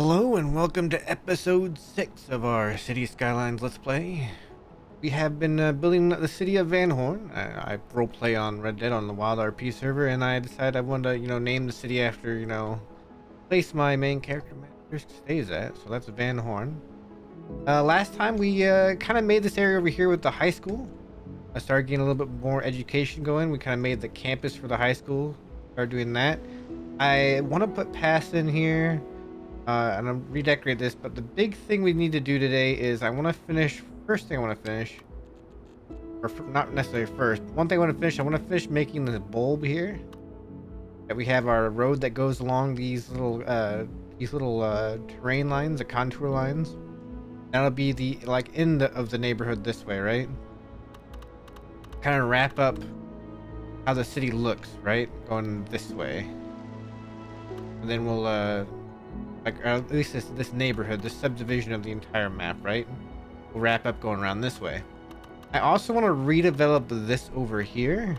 Hello and welcome to episode 6 of our City Skylines Let's Play. We have been building the city of Van Horn. I roleplay on Red Dead on the Wild RP server, and I decided I wanted to, name the city after, place my main character stays at. So that's Van Horn. Last time we kind of made this area over here with the high school. I started getting a little bit more education going. We kind of made the campus for the high school. Started doing that. I want to put paths in here. And I'll redecorate this, but the big thing we need to do today is I want to finish. First thing I want to finish, or not necessarily first. One thing I want to finish. I want to finish making the bulb here. That we have our road that goes along these little terrain lines, the contour lines. That'll be the end of the neighborhood this way, right? Kind of wrap up how the city looks, right? Going this way, and then we'll or at least this neighborhood, this subdivision of the entire map, right? We'll wrap up going around this way. I also want to redevelop this over here.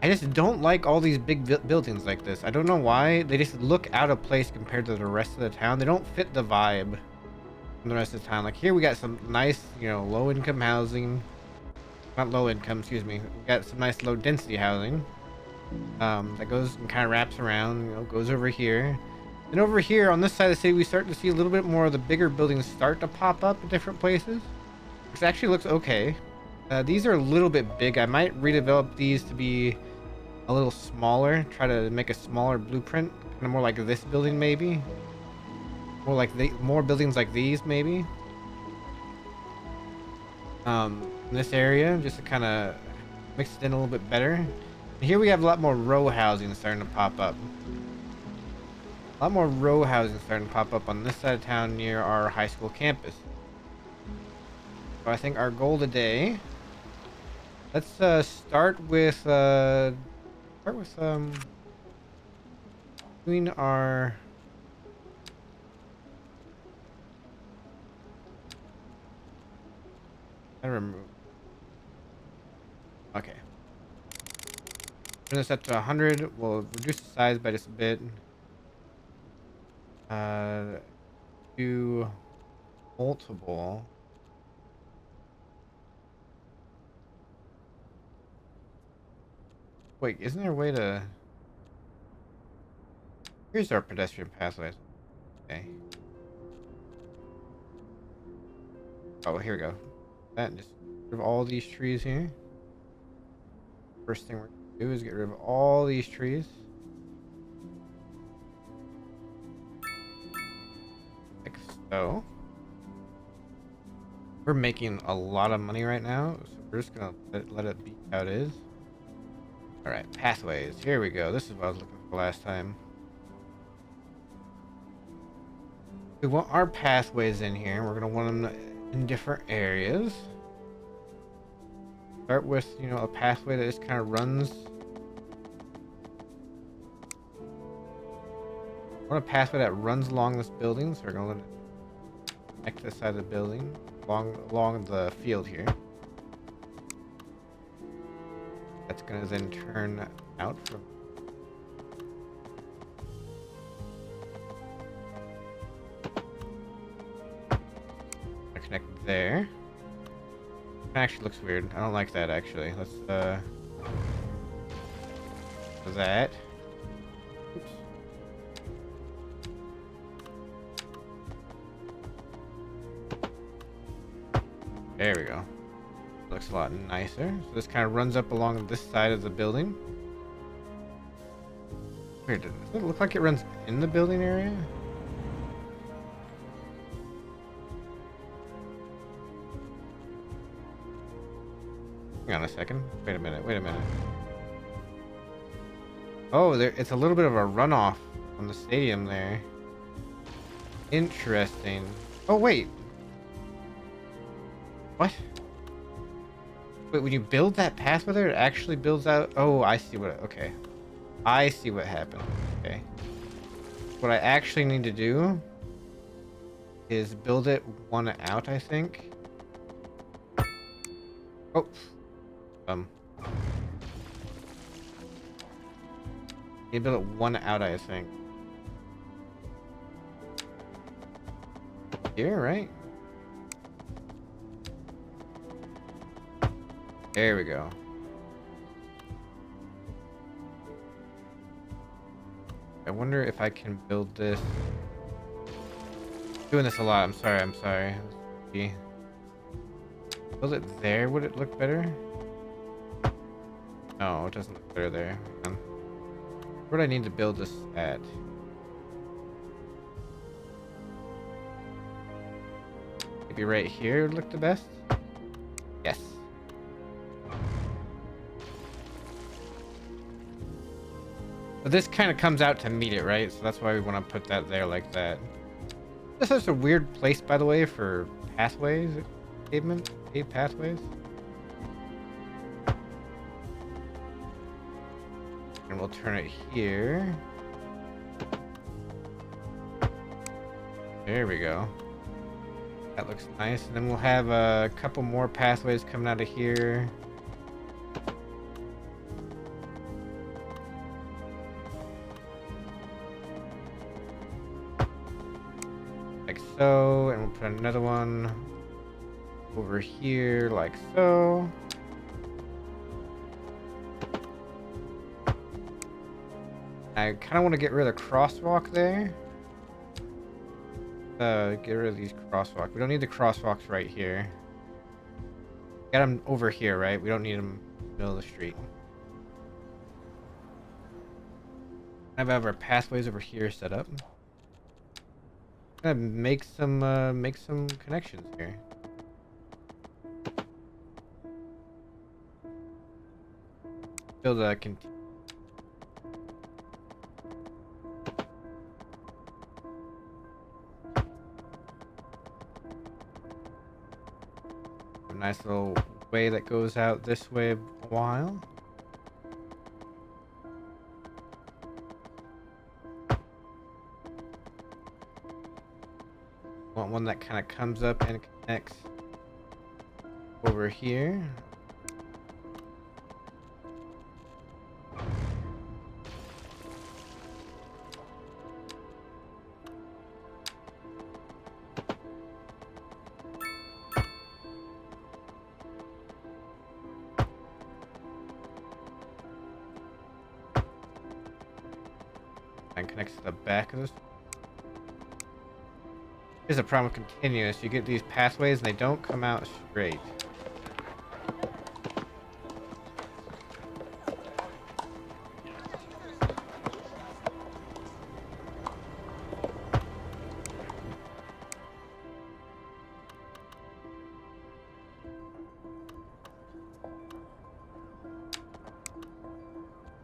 I just don't like all these big buildings like this. I don't know why. They just look out of place compared to the rest of the town. They don't fit the vibe from the rest of the town. Like here we got some nice, low-income housing. Not low income, excuse me. We got some nice low-density housing. That goes and kind of wraps around, goes over here. And over here on this side of the city, we start to see a little bit more of the bigger buildings start to pop up in different places, which actually looks okay. These are a little bit big. I might redevelop these to be a little smaller, try to make a smaller blueprint, kind of more like this building maybe. More like more buildings like these maybe. In this area, just to kind of mix it in a little bit better. And here we have a lot more row housing starting to pop up. A lot more row housing starting to pop up on this side of town near our high school campus. So I think our goal today, let's start with doing our okay. Turn this up to 100. We'll reduce the size by just a bit. Do multiple. Wait, isn't there a way to? Here's our pedestrian pathways. Okay. Oh, here we go. That and just get rid of all these trees here. First thing we're gonna do is get rid of all these trees. So we're making a lot of money right now, so we're just gonna let it be how it is. All right, pathways. Here we go. This is what I was looking for last time. We want our pathways in here. We're gonna want them in different areas. Start with a pathway that just kind of runs. I want a pathway that runs along this building, so we're gonna let it connect to the side of the building along the field here. That's gonna then turn out from connect there. It actually looks weird. I don't like that actually. Let's that. Oops. There we go. Looks a lot nicer. So this kind of runs up along this side of the building. Weird. Does it look like it runs in the building area? Hang on a second. Wait a minute. Wait a minute. Oh, it's a little bit of a runoff on the stadium there. Interesting. Oh, wait. What? Wait, when you build that pathway there, it actually builds out. Oh, I see what. Okay, I see what happened. Okay, what I actually need to do is build it one out, I think. Oh, you build it one out, I think. here, right? There we go. I wonder if I can build this. Doing this a lot. I'm sorry. Let's see. Build it there. Would it look better? No, it doesn't look better there. Where do I need to build this at? Maybe right here would look the best? Yes. But this kind of comes out to meet it, right? So that's why we want to put that there like that. This is a weird place, by the way, for pathways. Paved pathways. And we'll turn it here. There we go. That looks nice. And then we'll have a couple more pathways coming out of here. Like so. And we'll put another one over here like so. I kind of want to get rid of the crosswalk there. Get rid of these crosswalks. We don't need the crosswalks right here. Got them over here, right? We don't need them in the middle of the street. I have our pathways over here set up. I'm gonna make some connections here. Build a nice little way that goes out this way a while. Want one that kind of comes up and connects over here. And connects to the back of this. Here's a problem with continuous. You get these pathways and they don't come out straight.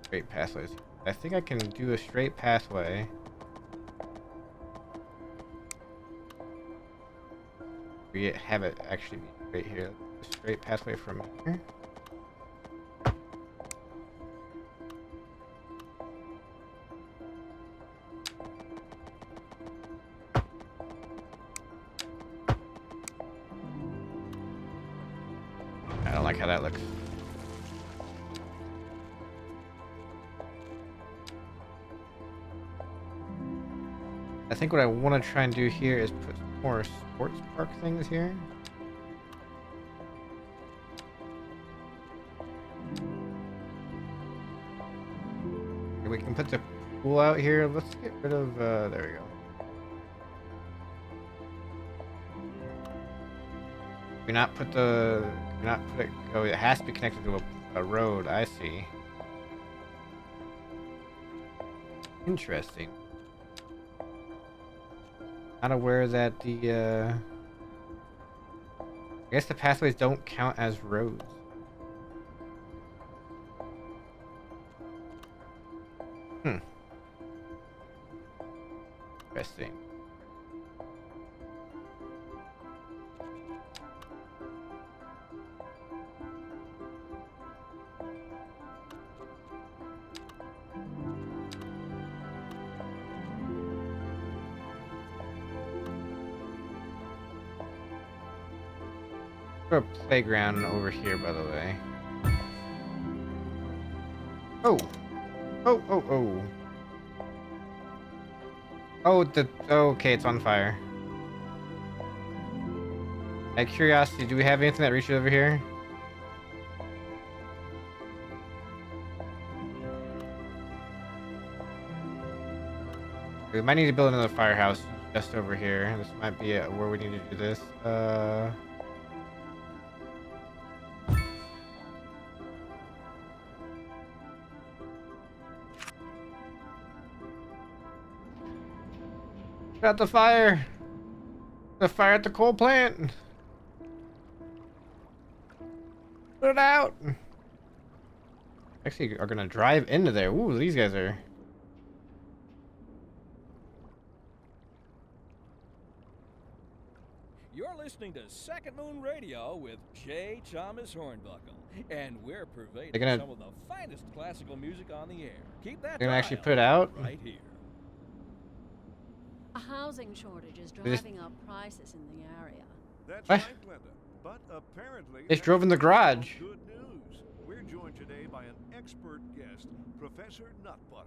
Straight pathways. I think I can do a straight pathway. We have it actually be right here. A straight pathway from here. I don't like how that looks. I think what I want to try and do here is put more sports park things here. Okay, we can put the pool out here. Let's get rid of, there we go. Oh, it has to be connected to a road. I see. Interesting. Not aware that I guess the pathways don't count as roads. Interesting. A playground over here, by the way. Oh, oh. Oh, okay, it's on fire. Out of curiosity, do we have anything that reaches over here? We might need to build another firehouse just over here. This might be where we need to do this. Put out the fire! The fire at the coal plant! Put it out! Actually, are gonna drive into there. Ooh, these guys are... You're listening to Second Moon Radio with J. Thomas Hornbuckle, and we're pervading some of the finest classical music on the air. Keep that. They're gonna actually put it out right here. A housing shortage is driving up prices in the area. That's what? right, Glenda. But apparently, they drove in the garage. Good news. We're joined today by an expert guest, Professor Nutbutter.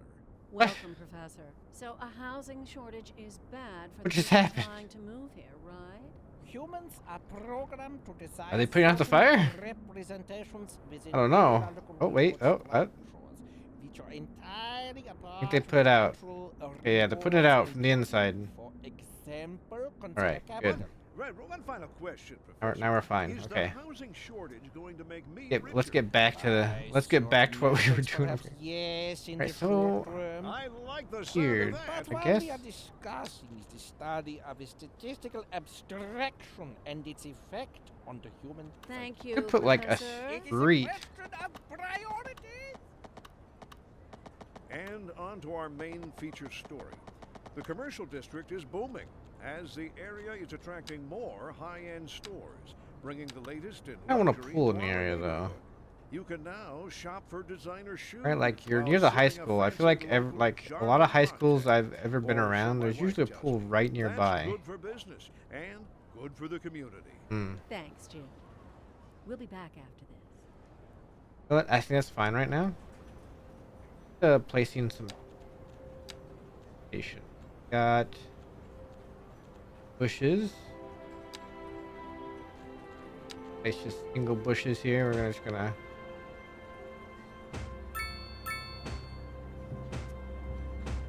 Welcome, Professor. So a housing shortage is bad for What the just people happened? trying to move here, right? Humans are programmed to decide. Are they putting out the fire? Representations within I don't know. geographical Oh wait. Oh, controls, which are entirely I think they put it out. Okay, yeah, they're putting it out from the inside. For example, Alright, good. Right, one final question, Alright, Professor. now we're fine. Is Okay. the housing shortage going to make me Let's richer? get back to the. Let's get back to what we were doing. Perhaps yes, in Right, the so- short term. I like the sound Here, of that. But I what guess- we are discussing is the study of a statistical abstraction and its effect on the human. Thank you, Could put like a Professor. It is street. a question of priorities. And on to our main feature story. The commercial district is booming, as the area is attracting more high-end stores, bringing the latest in I want a luxury pool in to the our area, though. neighborhood. You can now shop for designer shoes. Right, like you're while near the high sipping a school. I feel fancy like local a lot of high Jarman schools latte. I've ever been Or, so around, my there's wife usually a tells pool me. right nearby. That's good for business and good for the community. Hmm. Thanks, Jim. We'll be back after this. You know what? I think that's fine right now. Placing some station. Got bushes. Place just single bushes here. We're just gonna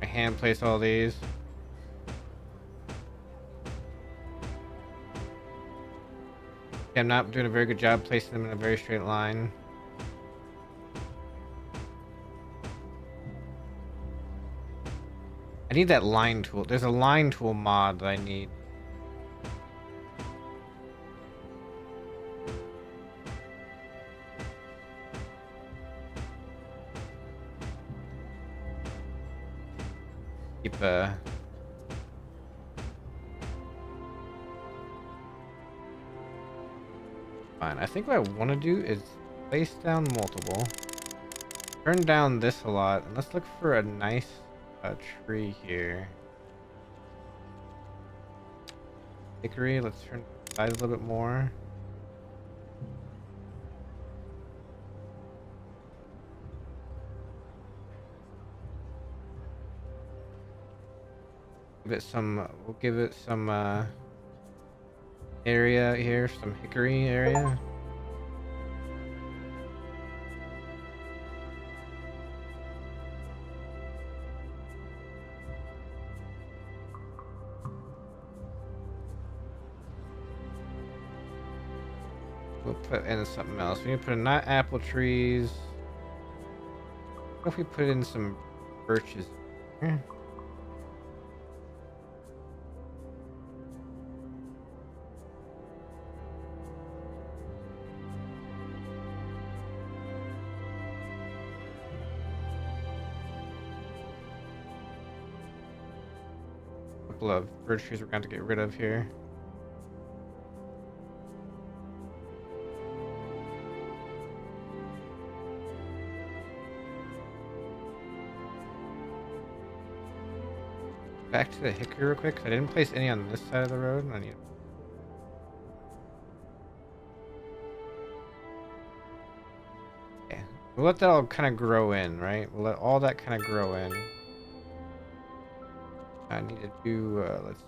hand place all these. I'm not doing a very good job placing them in a very straight line. I need that line tool. There's a line tool mod that I need. Keep fine. I think what I want to do is place down multiple. Turn down this a lot, and let's look for a nice tree here. Hickory, let's turn the size a little bit more. Give it some, we'll give it some area here, some hickory area. We'll put in something else. We need to put in not apple trees. What if we put in some birches here? A couple of birch trees we're going to get rid of here. Back to the hickory real quick. 'Cause I didn't place any on this side of the road. I need. Okay, we'll let that all kind of grow in, right? We'll let all that kind of grow in. I need to do. Let's.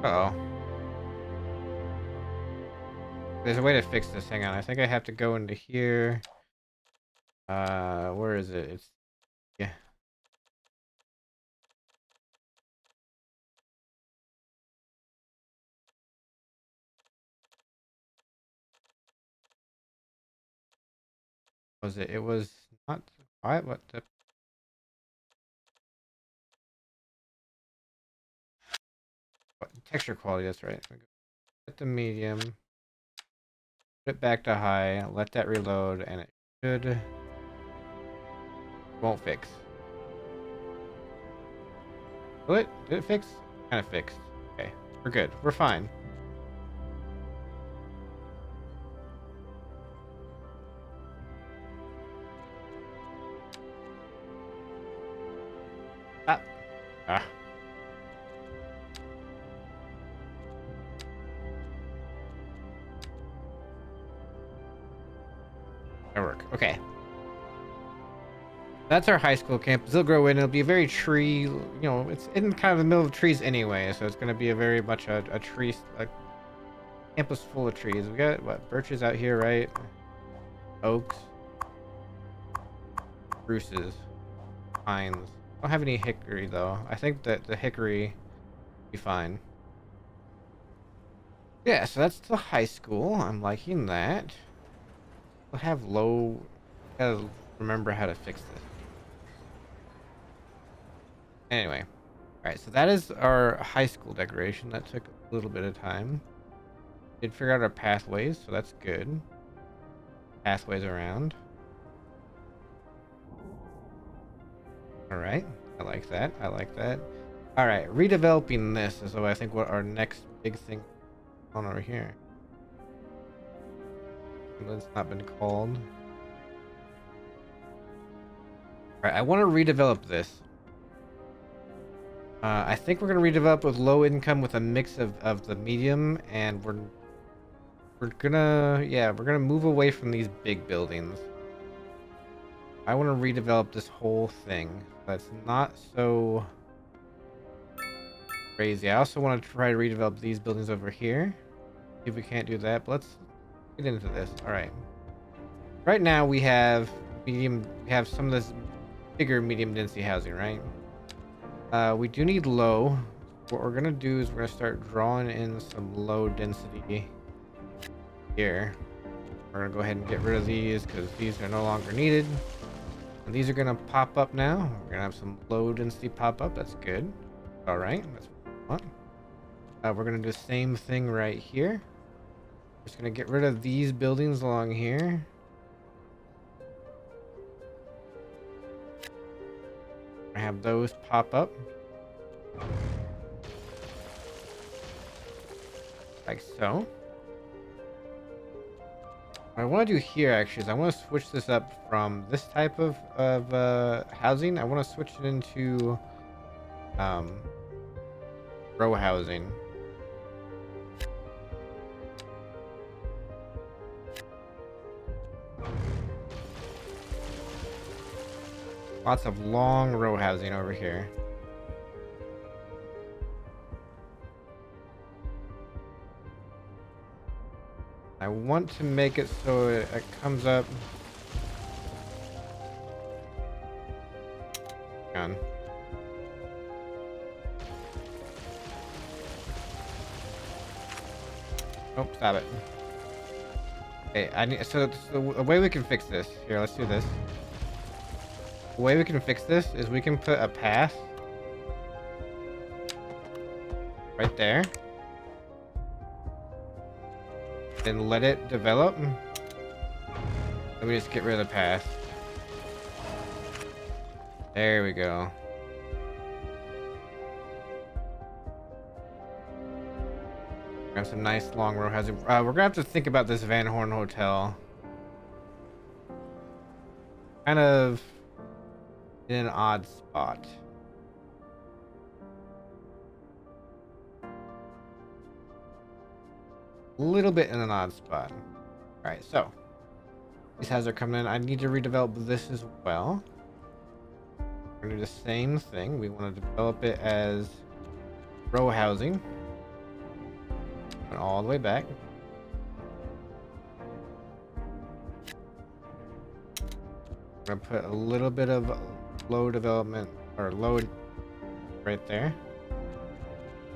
Uh-oh. There's a way to fix this. Hang on. I think I have to go into here. Where is it? It's... Yeah. Was it? It was not... What the... Texture quality, that's right. Set the medium. Put it back to high. Let that reload, and it should... Won't fix. Will it? Did it fix? Kind of fixed. Okay. We're good. We're fine. Ah. Ah. That'll work. Okay. That's our high school campus. It'll grow in. It'll be a very tree, you know, it's in kind of the middle of trees anyway, so it's going to be a very much a tree, a campus full of trees. We got, what, birches out here, right? Oaks. Spruces. Pines. Don't have any hickory, though. I think that the hickory will be fine. Yeah, so that's the high school. I'm liking that. We'll have low... Gotta remember how to fix this. Anyway, alright, so that is our high school decoration. That took a little bit of time. Did figure out our pathways, so that's good. Pathways around. Alright, I like that. I like that. Alright, redeveloping this is I think what our next big thing on over here. It's not been called. Alright, I want to redevelop this. I think we're going to redevelop with low income with a mix of the medium, and we're gonna move away from these big buildings. I want to redevelop this whole thing. That's not so crazy. I also want to try to redevelop these buildings over here. See if we can't do that, but let's get into this. Alright. Right now we have some of this bigger medium density housing, right? We do need low. What we're gonna do is we're gonna start drawing in some low density here. We're gonna go ahead and get rid of these because these are no longer needed. And these are gonna pop up now. We're gonna have some low density pop up. That's good. All right, that's what we want. We're gonna do the same thing right here. Just gonna get rid of these buildings along here. I have those pop up. Like so. What I want to do here actually is I want to switch this up from this type of housing. I want to switch it into row housing. Lots of long row housing over here. I want to make it so it comes up. Hang on. Oh, stop it. Okay, I need so a way we can fix this. Here, let's do this. The way we can fix this is we can put a path right there and let it develop. Let me just get rid of the path. There we go. Got some nice long row housing. We're gonna have to think about this Van Horn Hotel. Kind of in an odd spot. A little bit in an odd spot. Alright, so these houses are coming in. I need to redevelop this as well. We're gonna do the same thing. We want to develop it as row housing. Went all the way back. I'm gonna put a little bit of low development or low right there.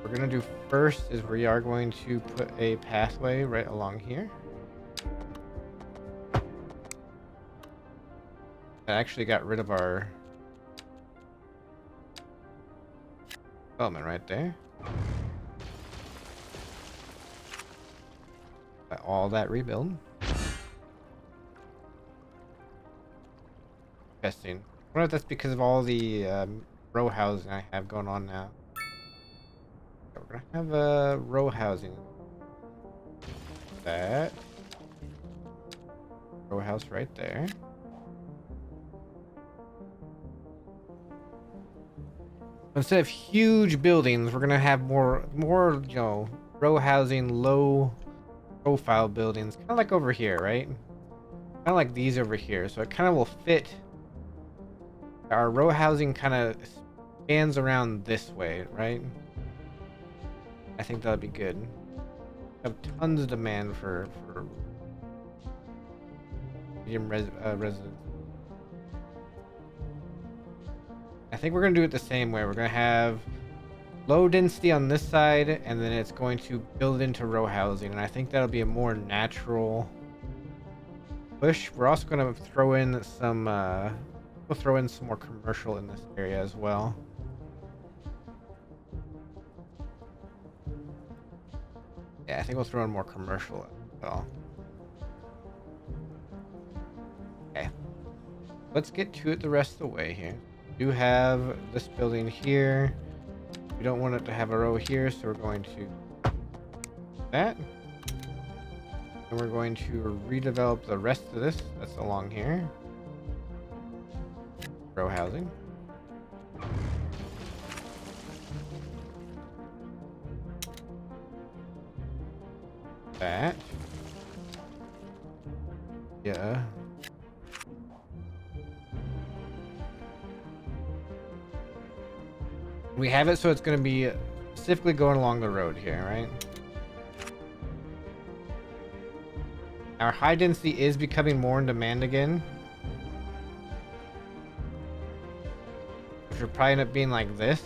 What we're gonna do first is we are going to put a pathway right along here. I actually got rid of our development right there. Got all that rebuild. Interesting. I wonder if that's because of all the row housing I have going on now. So we're gonna have row housing. That row house right there. Instead of huge buildings, we're gonna have more, you know, row housing, low profile buildings, kind of like over here, right? Kind of like these over here. So it kind of will fit. Our row housing kind of spans around this way, right? I think that'll be good. I have tons of demand for medium residents. I think we're gonna do it the same way. We're gonna have low density on this side, and then it's going to build into row housing, and I think that'll be a more natural push. We're also gonna throw in some we'll throw in some more commercial in this area as well. Yeah, I think we'll throw in more commercial as well. Okay. Let's get to it the rest of the way here. We do have this building here. We don't want it to have a row here, so we're going to do that. And we're going to redevelop the rest of this that's along here. Row housing. That. Yeah. We have it so it's going to be specifically going along the road here, right? Our high density is becoming more in demand again. Which will probably end up being like this.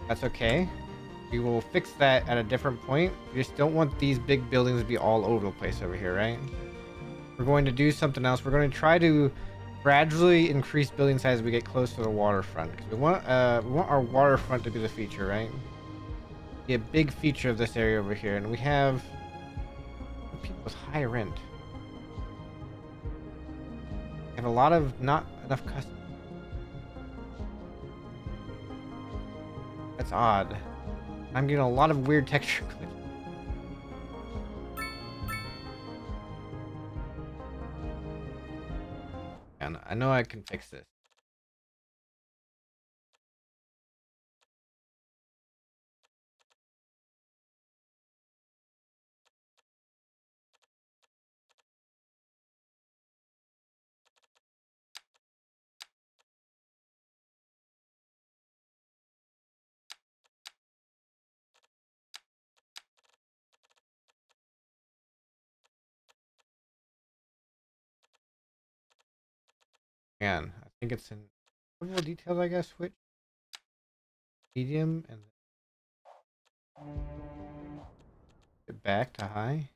That's okay. We will fix that at a different point. We just don't want these big buildings to be all over the place over here, right? We're going to do something else. We're going to try to gradually increase building size as we get close to the waterfront. Because we want our waterfront to be the feature, right? Be a big feature of this area over here. And we have people with high rent. We have a lot of not enough customers. That's odd. I'm getting a lot of weird texture glitches. And I know I can fix this. Man, I think it's in more details, I guess. Switch medium and get back to high.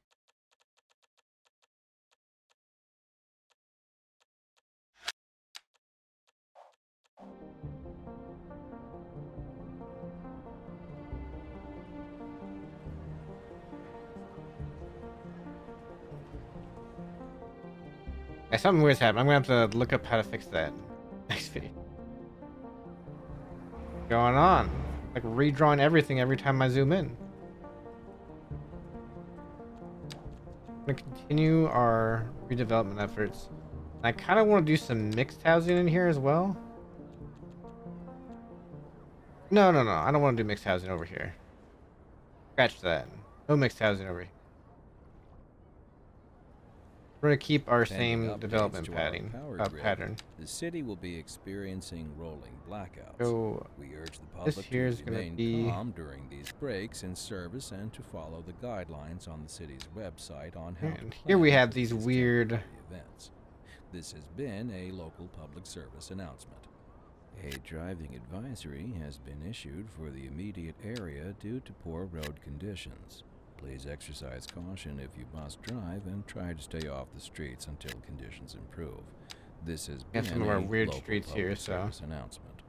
Yeah, something weird's happening. I'm gonna have to look up how to fix that next video. What's going on? Like redrawing everything every time I zoom in. I'm gonna continue our redevelopment efforts. I kind of want to do some mixed housing in here as well. No. I don't want to do mixed housing over here. Scratch that. No mixed housing over here. We're gonna keep our Pending same updates development to our power grid, pattern. The city will be experiencing rolling blackouts. So We urge the this public here to is gonna remain be calm during these breaks in service and to follow the guidelines on the city's website on how and to here we plan have for these these weird temporary events. This has been a local public service announcement. A driving advisory has been issued for the immediate area due to poor road conditions. Please exercise caution if you must drive and try to stay off the streets until conditions improve. This has We been have some of our a weird local streets here, public so service announcement.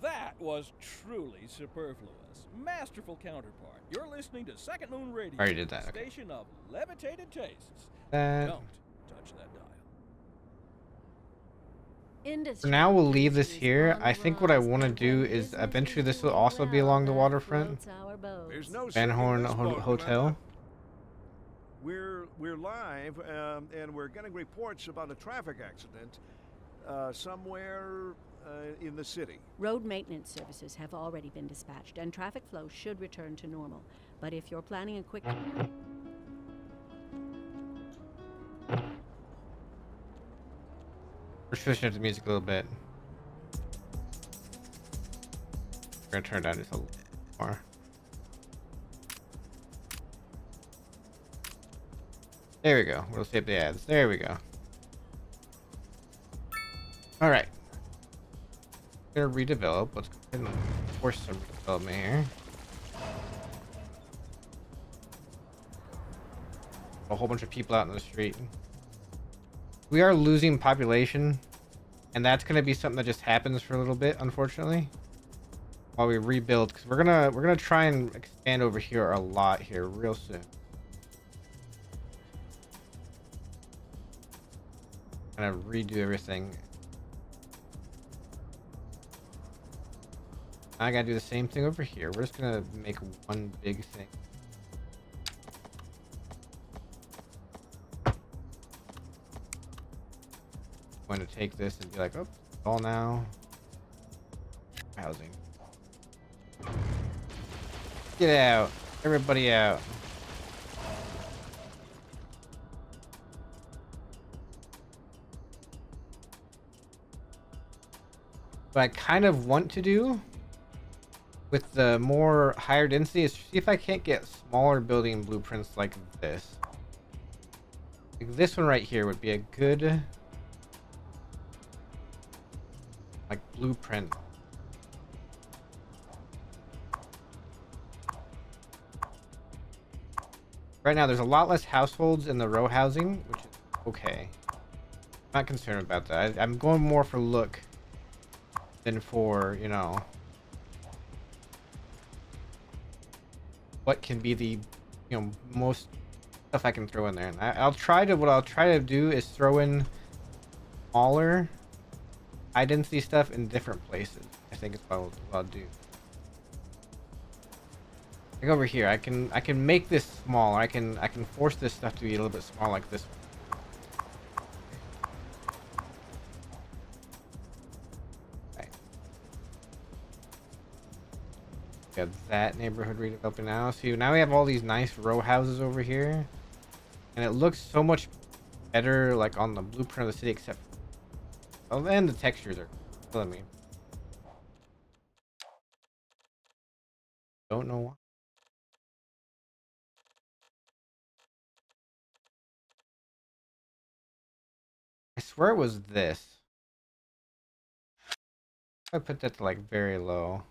That was truly superfluous. Masterful counterpart. You're listening to Second Moon Radio, already did that. Okay. station of levitated tastes. That Don't touch that dial. for now we'll leave this here. I think what I want to do is eventually this will also be along the waterfront. There's no Van sinking Horn this boat, Hotel. remember? We're live, and we're getting reports about a traffic accident somewhere in the city. Road maintenance services have already been dispatched, and traffic flow should return to normal. But if you're planning a quick... We're switching up the music a little bit. We're gonna turn it down just a little more. There we go. We'll save the ads. There we go. All right. Gonna redevelop. Let's go ahead and force some redevelopment here. A whole bunch of people out in the street. We are losing population, and that's gonna be something that just happens for a little bit, unfortunately, while we rebuild. Because we're gonna try and expand over here a lot here real soon. Gonna redo everything. I gotta do the same thing over here. We're just gonna make one big thing. Going to take this and be like, oh, all now. Housing. Get out. Everybody out. What I kind of want to do with the more higher density is see if I can't get smaller building blueprints like this. Like this one right here would be a good blueprint. Right now there's a lot less households in the row housing, which is okay. I'm not concerned about that. I'm going more for look than for, you know, what can be the, you know, most stuff I can throw in there. And what I'll try to do is throw in smaller high density stuff in different places. I think it's what I'll do. Like over here, I can make this smaller. I can force this stuff to be a little bit smaller, like this one. Okay. Got that neighborhood redeveloping now. See, now we have all these nice row houses over here, and it looks so much better, like on the blueprint of the city, except. Oh, and the textures are killing me. Don't know why. I swear it was this. I put that to like very low.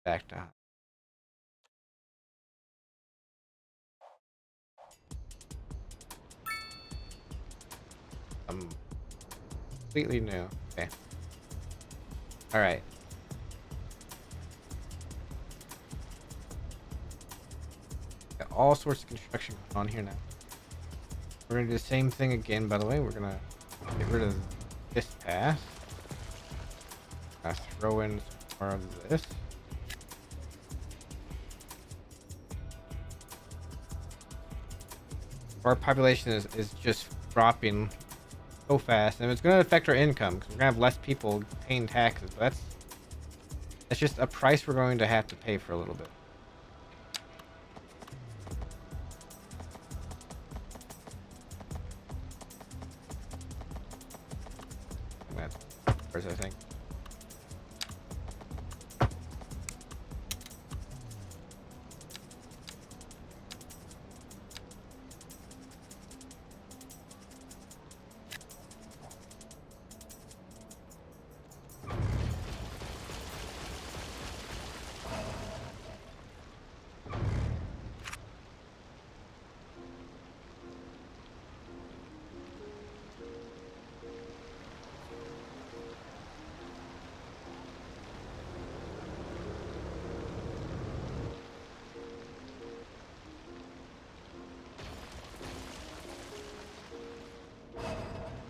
Back to high. Completely new. Okay. All right. Got all sorts of construction going on here now. We're gonna do the same thing again. By the way, we're gonna get rid of this path. Throw in some more of this. Our population is just dropping so fast, and it's going to affect our income because we're going to have less people paying taxes. But that's just a price we're going to have to pay for a little bit. That's ours, I think.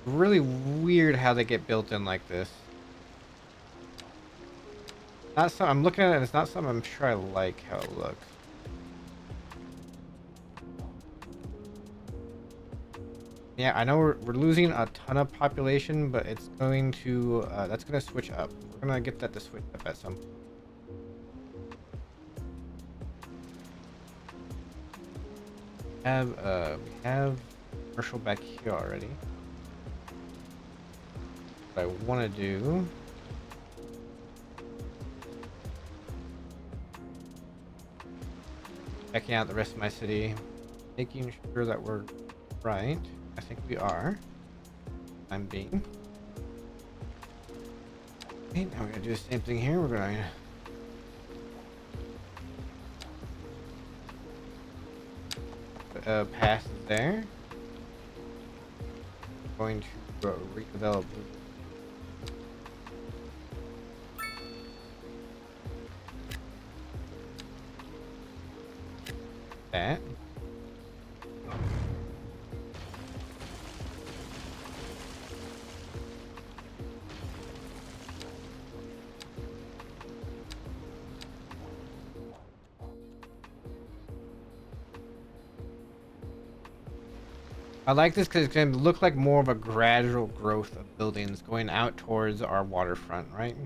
Really weird how they get built in like this. Not some. I'm looking at it, and it's not something I'm sure I like how it looks. Yeah, I know we're losing a ton of population, but it's going to that's gonna switch up. We're gonna get that to switch up at some point. We have commercial back here already. What I want to do. Checking out the rest of my city, making sure that we're right. I think we are. I'm being. Okay, now we're gonna do the same thing here. We're gonna put pass there. Going to redevelop that. I like this because it's going to look like more of a gradual growth of buildings going out towards our waterfront, right?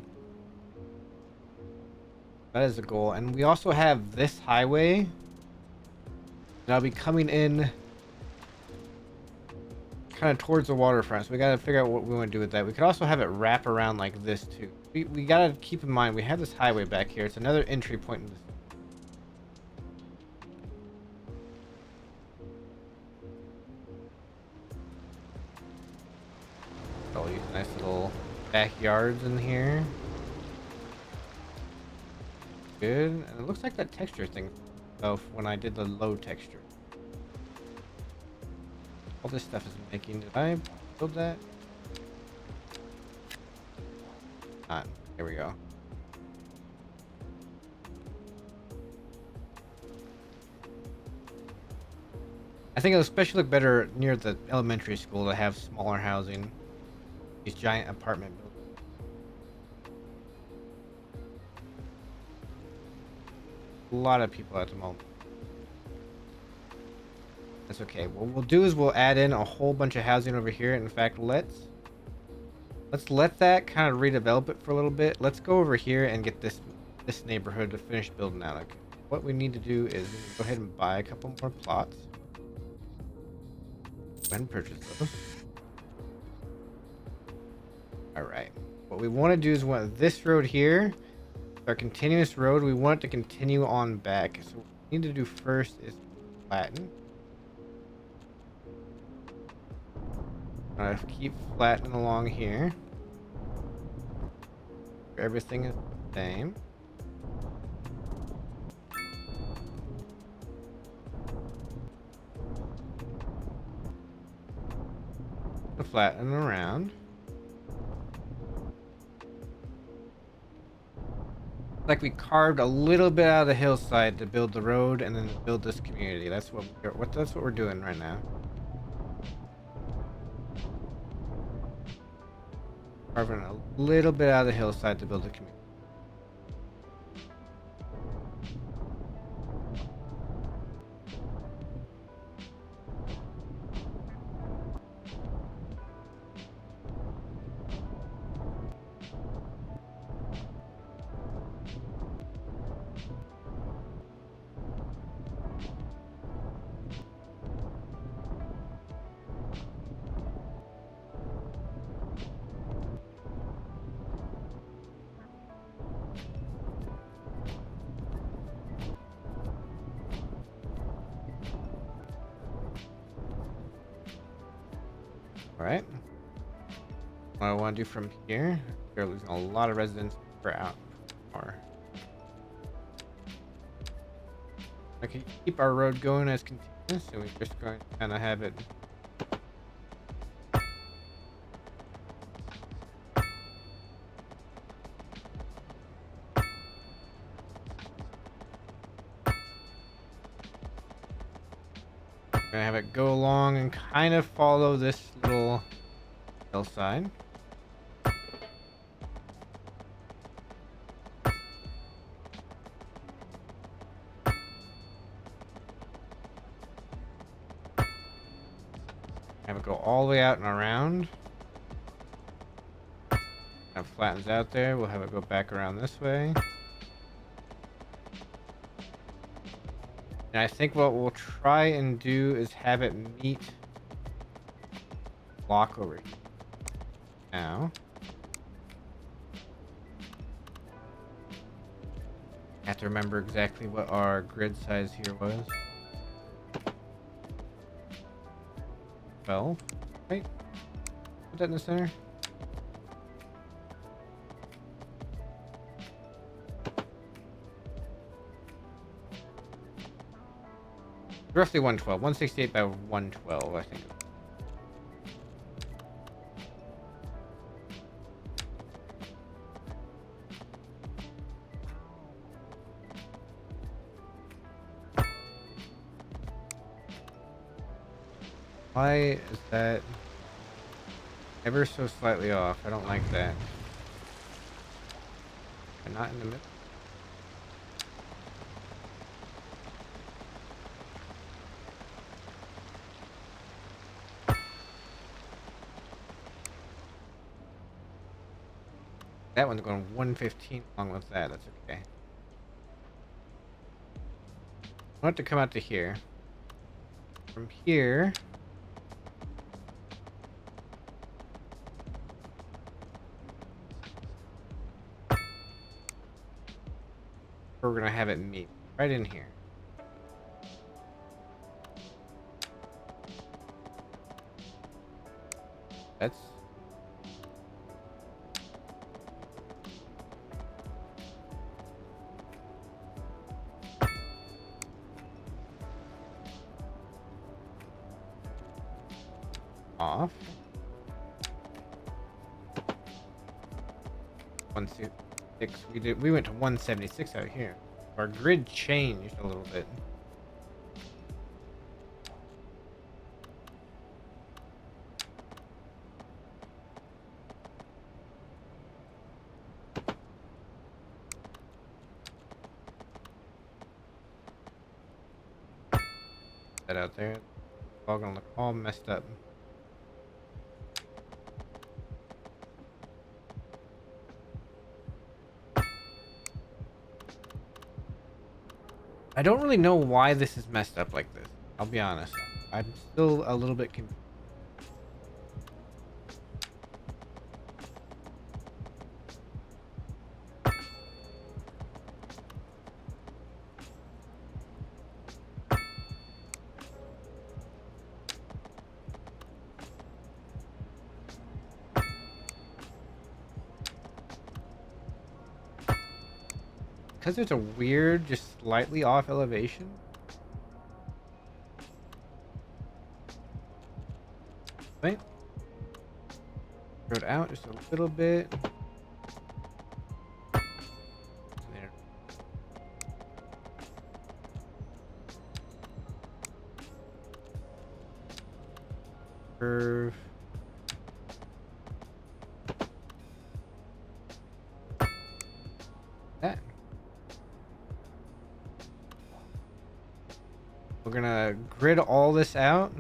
That is the goal. And we also have this highway that'll be coming in kind of towards the waterfront. So we got to figure out what we want to do with that. We could also have it wrap around like this too. We got to keep in mind we have this highway back here. It's another entry point in this. All these nice little backyards in here. Good. And it looks like that texture thing of when I did the low texture. All this stuff is making. Did I build that? Not. Here we go. I think it'll especially look better near the elementary school to have smaller housing. These giant apartment buildings. A lot of people at the moment. That's okay. What we'll do is we'll add in a whole bunch of housing over here. In fact, let's let that kind of redevelop it for a little bit. Let's go over here and get this neighborhood to finish building out. Okay. What we need to do is go ahead and buy a couple more plots. Go ahead and purchase those. All right. What we want to do is we want this road here, our continuous road. We want it to continue on back. So what we need to do first is flatten. Keep flattening along here. Everything is the same. Flatten around. Like we carved a little bit out of the hillside to build the road and then to build this community. That's what we're doing right now. Carving a little bit out of the hillside to build the community. Alright. What I want to do from here, we're losing a lot of residents per hour. I can keep our road going as continuous, and we're just going to kind of have it. Gonna have it go along and kind of follow this little hillside. Have it go all the way out and around. Kind of flattens out there. We'll have it go back around this way. And I think what we'll try and do is have it meet block over here. Now. I have to remember exactly what our grid size here was. 12. Right? Put that in the center. Roughly 112. 168 by 112, I think. Why is that ever so slightly off? I don't like that. And not in the middle. That one's going 115 along with that. That's okay. I want it to come out to here. From here. We're going to have it meet right in here. That's off. 166. We went to 176 out here. Our grid changed a little bit. That out there. It's all gonna look all messed up. I don't really know why this is messed up like this. I'll be honest. I'm still a little bit confused. Because there's a weird, just slightly off elevation. Right? Throw it out just a little bit. There. Curve. That. We're gonna grid all this out.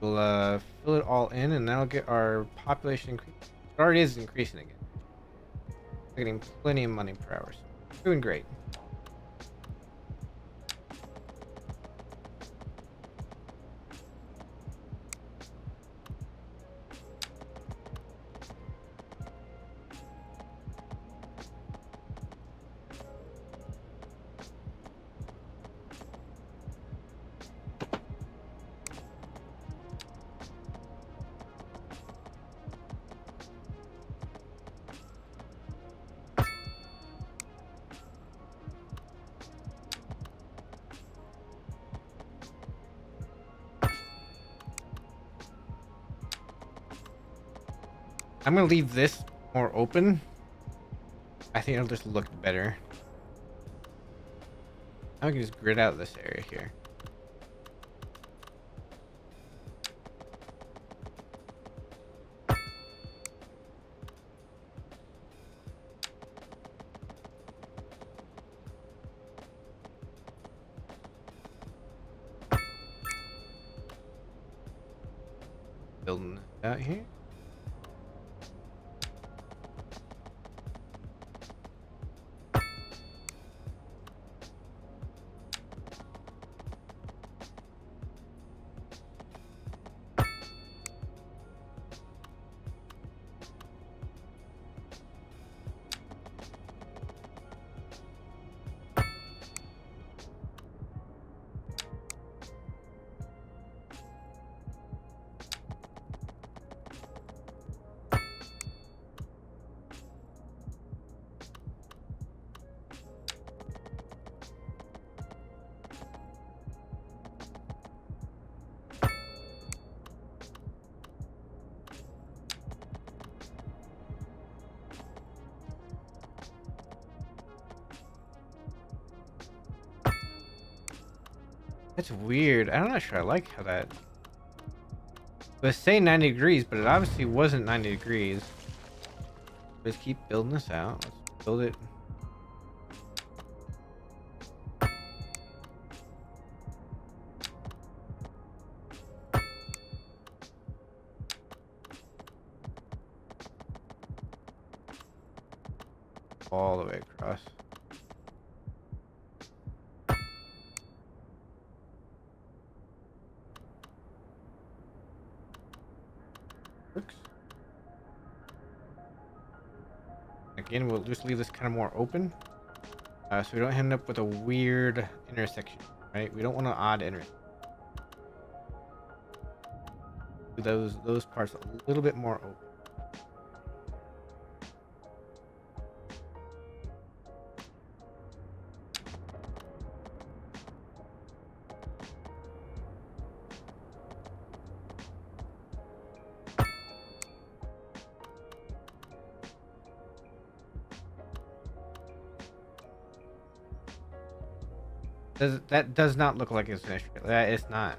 We'll fill it all in, and that'll get our population increased. It already is increasing again. We're getting plenty of money per hour. So doing great. I'm gonna leave this more open. I think it'll just look better. I can just grid out this area here. Building this out here. That's weird. I'm not sure I like how that... It was saying 90 degrees, but it obviously wasn't 90 degrees. Let's keep building this out. Let's build it. All the way across. Works. Again, we'll just leave this kind of more open, so we don't end up with a weird intersection, right? We don't want an odd intersection. Those parts a little bit more open. That does not look like it's finished. That is not.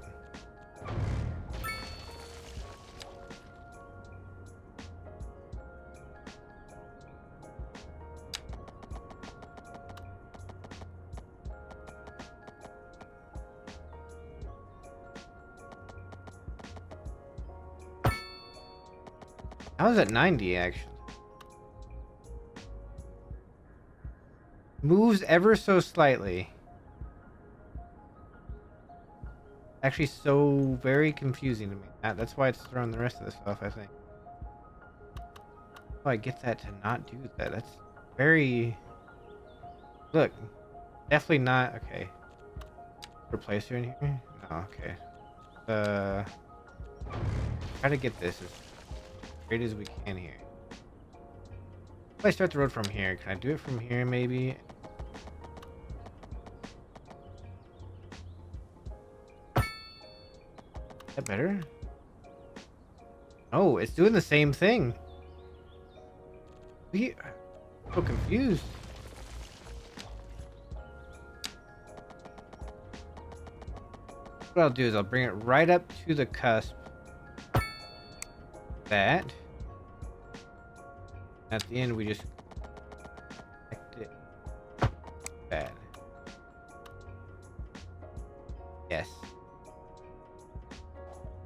I was at 90 actually. Moves ever so slightly. Actually so very confusing to me. That's why it's throwing the rest of this off, I think. Oh, I get that to not do that. That's very... Look. Definitely not... Okay. Replacer in here? No, okay. Try to get this as great as we can here. If I start the road from here, can I do it from here maybe? Is that better? Oh, it's doing the same thing. I'm so confused. What I'll do is I'll bring it right up to the cusp. That. At the end, we just connect it. Bad. Yes.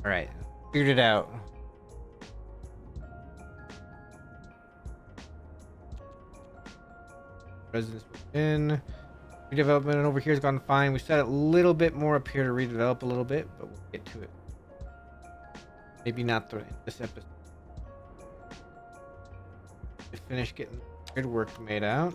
All right, figured it out. Residents within. Redevelopment over here has gone fine. We set a little bit more up here to redevelop a little bit, but we'll get to it. Maybe not this episode. To finish getting grid work made out.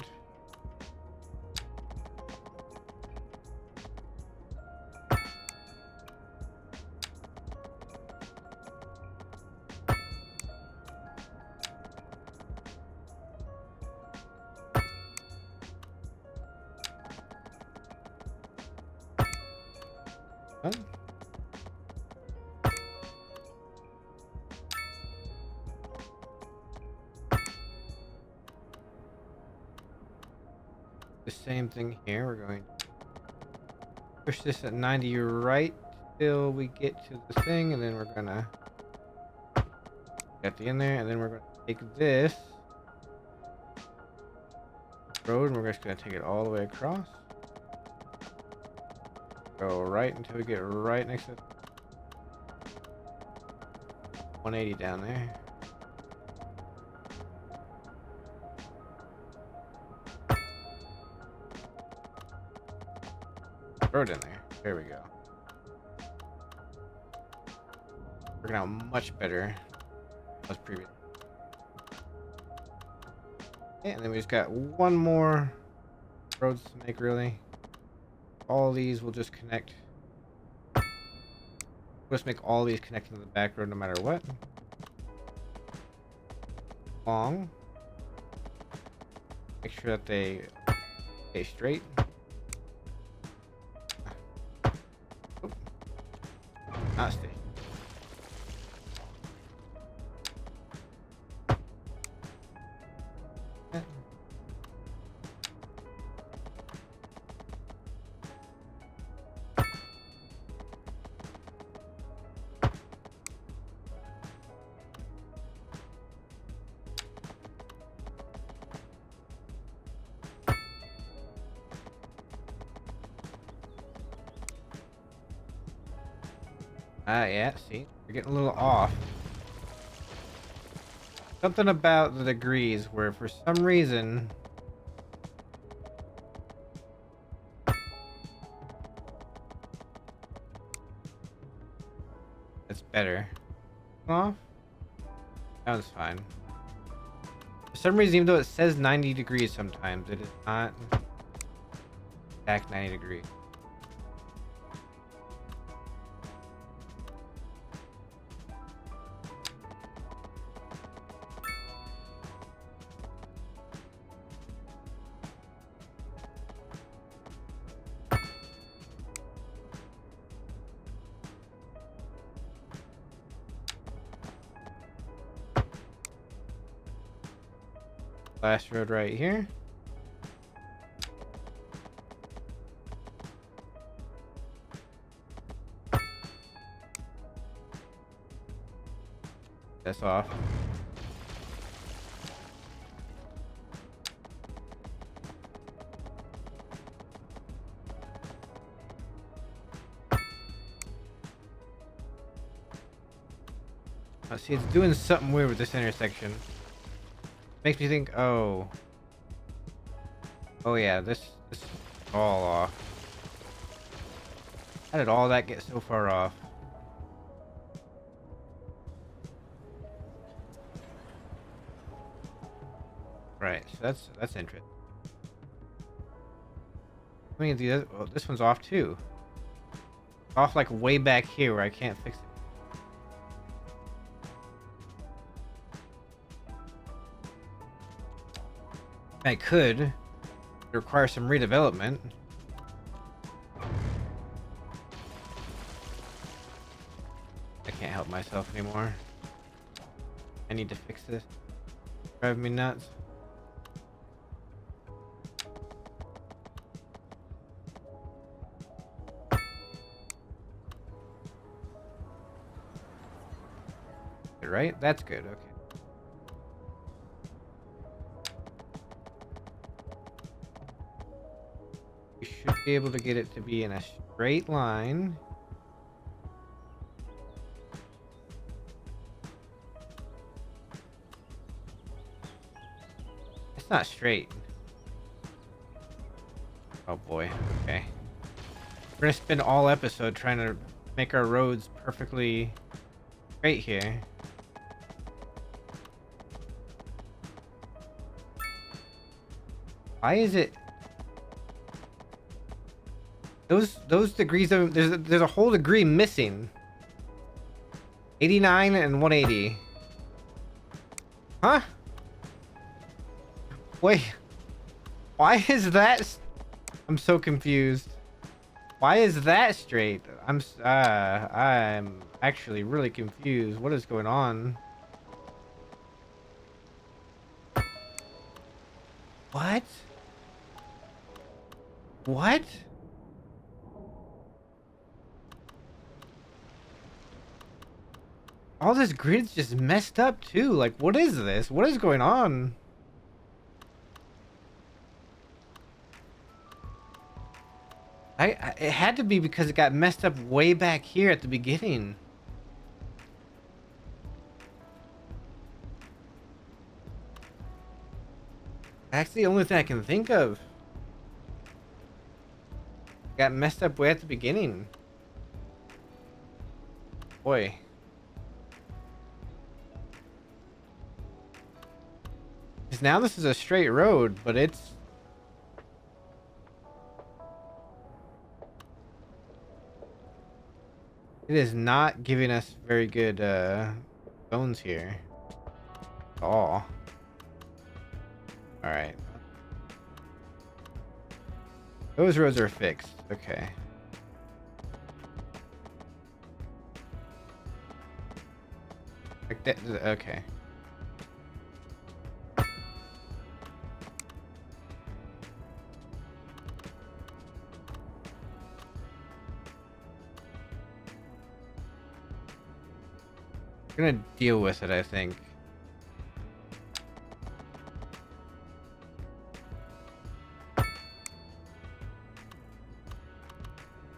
The same thing here. We're going to push this at 90 right till we get to the thing, and then we're gonna get the in there, and then we're gonna take this road, and we're just gonna take it all the way across. Go right until we get right next to 180 down there. Road in there. There we go. Working out much better as previous. Okay, and then we just got one more roads to make, really. All these will just connect. We'll just make all these connect to the back road no matter what. Long. Make sure that they stay straight. Oh. Not stay. Yeah, see? We're getting a little off. Something about the degrees where for some reason... It's better. Off? That was fine. For some reason, even though it says 90 degrees sometimes, it is not exact 90 degrees. Last road right here. That's off. See, it's doing something weird with this intersection. Makes me think, oh yeah, this is all off. How did all that get so far off? Right, so that's interesting. I mean, the other, well, this one's off too. Off like way back here where I can't fix it. I could require some redevelopment. I can't help myself anymore. I need to fix this. Driving me nuts. Right? That's good. Okay. Should be able to get it to be in a straight line. It's not straight. Oh boy, okay. We're gonna spend all episode trying to make our roads perfectly straight here. Why is it... Those degrees of there's a whole degree missing. 89 and 180. Huh? Wait. Why is that? I'm so confused. Why is that straight? I'm actually really confused. What is going on? What? What? All this grid's just messed up too. Like, what is this? What is going on? It had to be because it got messed up way back here at the beginning. That's the only thing I can think of. Got messed up way at the beginning. Boy. Because now this is a straight road, but it's... It is not giving us very good zones here. At all. Alright. Those roads are fixed. Okay. Like that, okay. We're gonna deal with it, I think.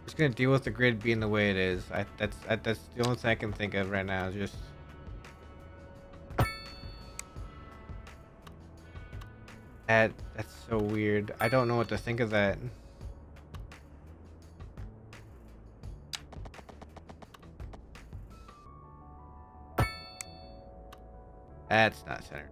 Just gonna deal with the grid being the way it is. That's the only thing I can think of right now. Just that's so weird. I don't know what to think of that. That's not centered.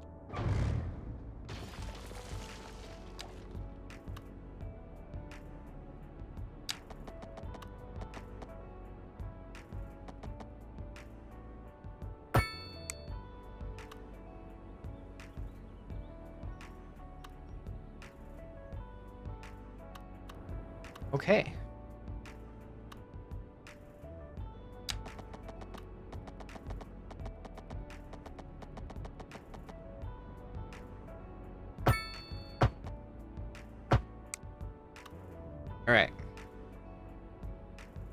Okay. Alright.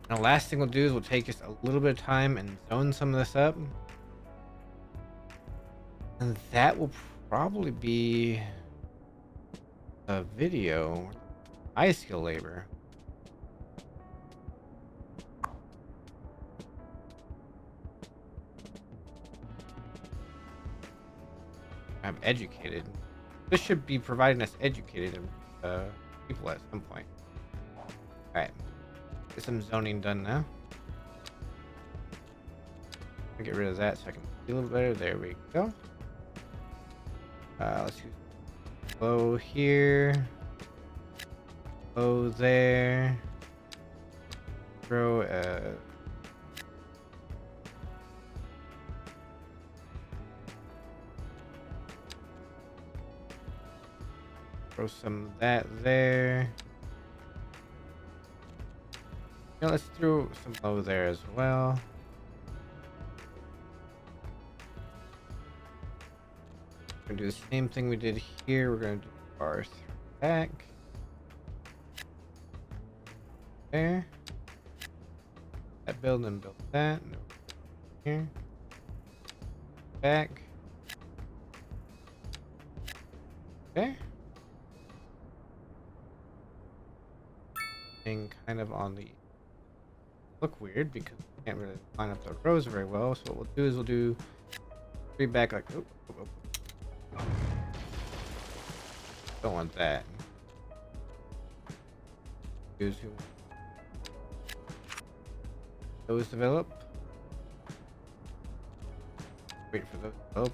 Now, the last thing we'll do is we'll take just a little bit of time and zone some of this up. And that will probably be a video. High skill labor. I'm educated. This should be providing us educated people at some point. Alright. Get some zoning done now. I'll get rid of that so I can see a little better. There we go. Let's use flow here. Flow there. Throw throw some of that there. Yeah, let's throw some low there as well. We're gonna do the same thing we did here. We're gonna do R back. There. That building built that. Here. Back. Okay. Thing kind of on the look weird because we can't really line up the rows very well. So what we'll do is we'll do 3 back like don't want that. Use who those develop. Wait for those to develop.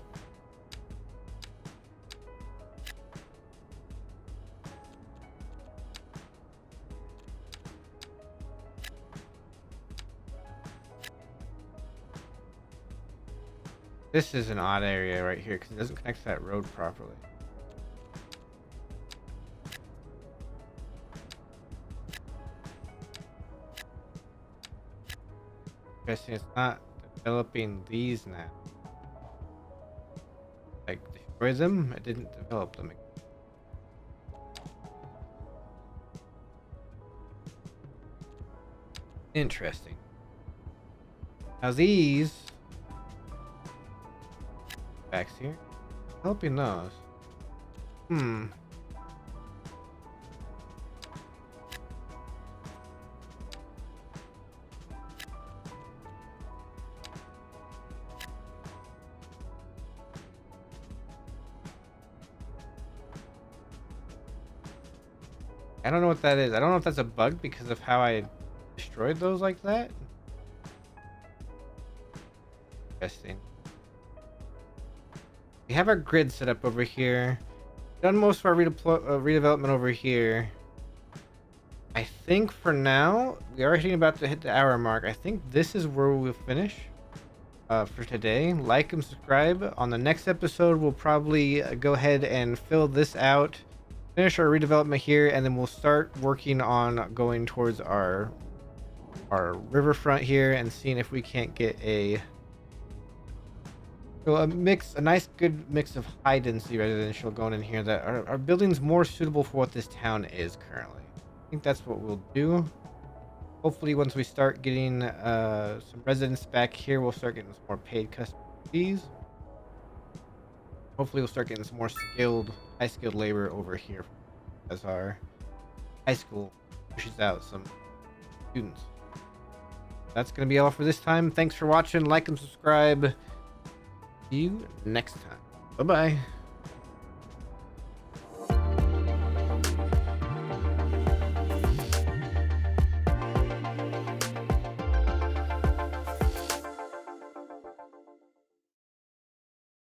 This is an odd area right here because it doesn't connect to that road properly. Interesting, it's not developing these now. Like, destroy them? It didn't develop them. Interesting. Now these backs here, helping those. I don't know what that is. I don't know if that's a bug because of how I destroyed those like that. Interesting. We have our grid set up over here. Done most of our redevelopment over here. I think for now, we are about to hit the hour mark. I think this is where we'll finish for today. Like and subscribe. On the next episode, we'll probably go ahead and fill this out. Finish our redevelopment here, and then we'll start working on going towards our riverfront here and seeing if we can't get a nice good mix of high density residential going in here that are buildings more suitable for what this town is currently. I think that's what we'll do. Hopefully once we start getting some residents back here, we'll start getting some more paid customer fees. Hopefully we'll start getting some more high skilled labor over here as our high school pushes out some students. That's going to be all for this time. Thanks for watching. Like and subscribe. See you next time. Bye-bye.